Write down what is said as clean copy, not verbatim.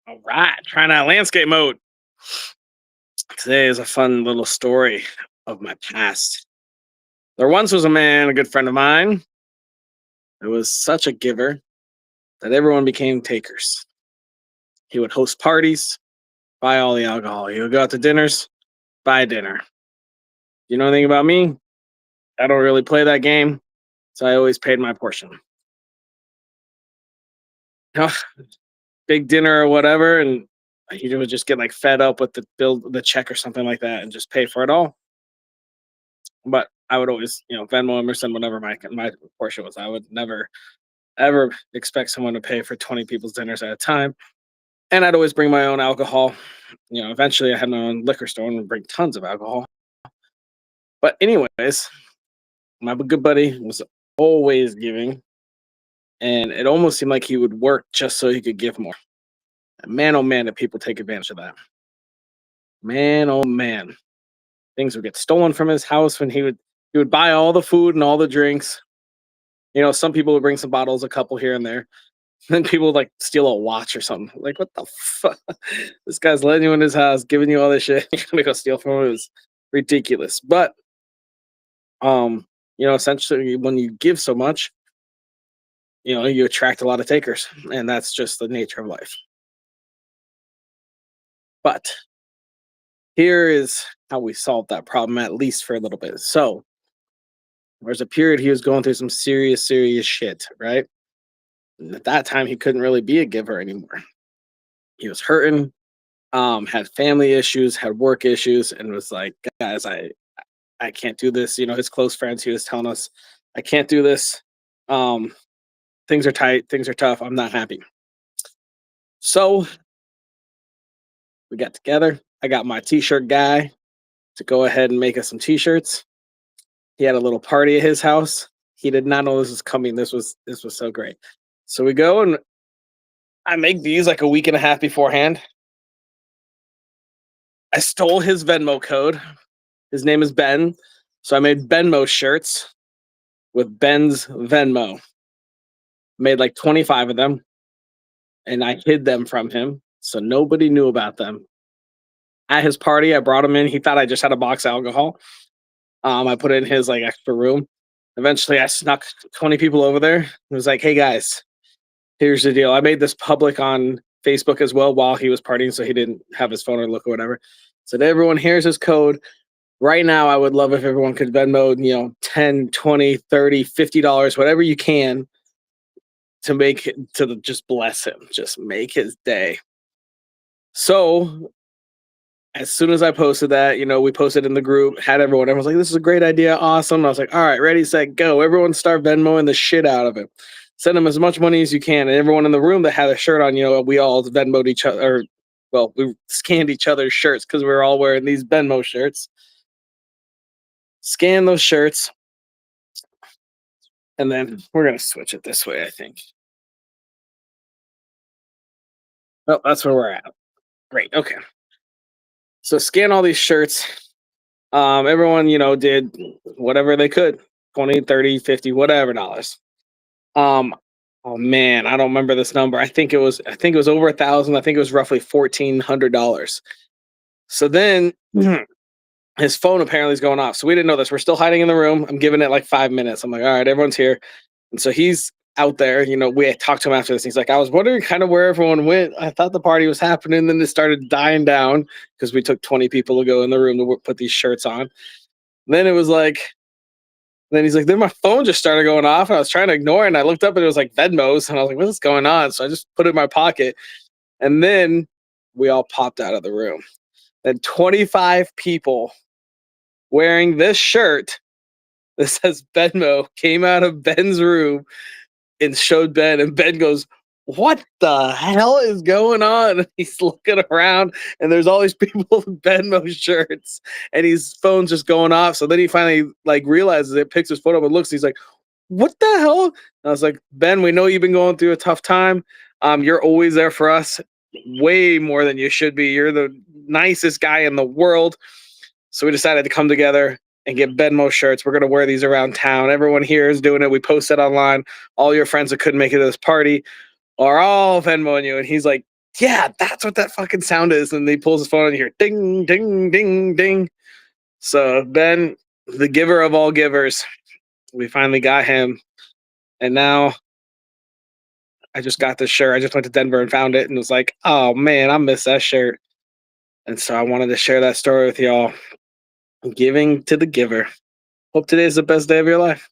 All right, trying out landscape mode. Today is a fun little story of my past. There once was a man, a good friend of mine, who was such a giver that everyone became takers. He would host parties, buy all the alcohol. He would go out to dinners, buy dinner. You know anything about me? I don't really play that game, so I always paid my portion. Big dinner or whatever, and he would just get like fed up with the bill, the check or something like that, and just pay for it all. But I would always, Venmo him or send whatever my portion was. I would never ever expect someone to pay for 20 people's dinners at a time. And I'd always bring my own alcohol. Eventually I had my own liquor store and would bring tons of alcohol. But anyways, my good buddy was always giving, and it almost seemed like he would work just so he could give more. And man, oh man, did people take advantage of that? Man, oh man, things would get stolen from his house when he would buy all the food and all the drinks. Some people would bring some bottles, a couple here and there. Then people would like steal a watch or something. Like, what the fuck? This guy's letting you in his house, giving you all this shit. You're gonna go steal from him. It was ridiculous. But essentially when you give so much, you attract a lot of takers. And that's just the nature of life. But here is how we solved that problem, at least for a little bit. So there's a period he was going through some serious, serious shit, right? And at that time he couldn't really be a giver anymore. He was hurting, had family issues, had work issues, and was like, guys, I can't do this. His close friends, he was telling us, I can't do this. Um, things are tight, things are tough. I'm not happy. So we got together. I got my t-shirt guy to go ahead and make us some t-shirts. He had a little party at his house. He did not know this was coming. This was so great. So we go and I make these like a week and a half beforehand. I stole his Venmo code. His name is Ben. So I made Venmo shirts with Ben's Venmo. Made like 25 of them and I hid them from him. So nobody knew about them. At his party, I brought him in. He thought I just had a box of alcohol. I put it in his like extra room. Eventually, I snuck 20 people over there. It was like, hey guys, here's the deal. I made this public on Facebook as well while he was partying, so he didn't have his phone or look or whatever. Said, everyone, here's his code. Right now, I would love if everyone could Venmo, 10, 20, 30, $50, whatever you can to make it, just bless him, just make his day. So as soon as I posted that, we posted in the group, had everyone was like, this is a great idea, awesome. I was like, all right, ready, set, go. Everyone start Venmoing the shit out of it. Send them as much money as you can. And everyone in the room that had a shirt on, we all Venmoed each other, or well, we scanned each other's shirts because we were all wearing these Venmo shirts. Scan those shirts. And then we're going to switch it this way, I think. Oh, that's where we're at. Great. Okay. So scan all these shirts. Everyone, did whatever they could, 20, 30, 50, whatever dollars. Um, oh man, I don't remember this number. I think it was over 1,000. I think it was roughly $1,400. So then his phone apparently is going off. So we didn't know this. We're still hiding in the room. I'm giving it like 5 minutes. I'm like, all right, everyone's here. And so he's out there. We had talked to him after this. He's like, I was wondering kind of where everyone went. I thought the party was happening. Then it started dying down because we took 20 people to go in the room to put these shirts on. Then it was like, then he's like, then my phone just started going off. And I was trying to ignore it. And I looked up and it was like Venmos. And I was like, what's going on? So I just put it in my pocket. And then we all popped out of the room. Then 25 people wearing this shirt that says Venmo came out of Ben's room and showed Ben. And Ben goes, what the hell is going on? And he's looking around and there's all these people with Venmo shirts and his phone's just going off. So then he finally like realizes it, picks his phone up and looks. He's like, what the hell? And I was like, Ben, we know you've been going through a tough time. You're always there for us, way more than you should be. You're the nicest guy in the world. So we decided to come together and get Venmo shirts. We're going to wear these around town. Everyone here is doing it. We posted online. All your friends that couldn't make it to this party are all Venmoing you. And he's like, Yeah, that's what that fucking sound is. And he pulls his phone and you hear ding, ding, ding, ding. So Ben, the giver of all givers, we finally got him. And now I just got this shirt. I just went to Denver and found it and was like, oh man, I miss that shirt. And so I wanted to share that story with y'all. Giving to the giver. Hope today is the best day of your life.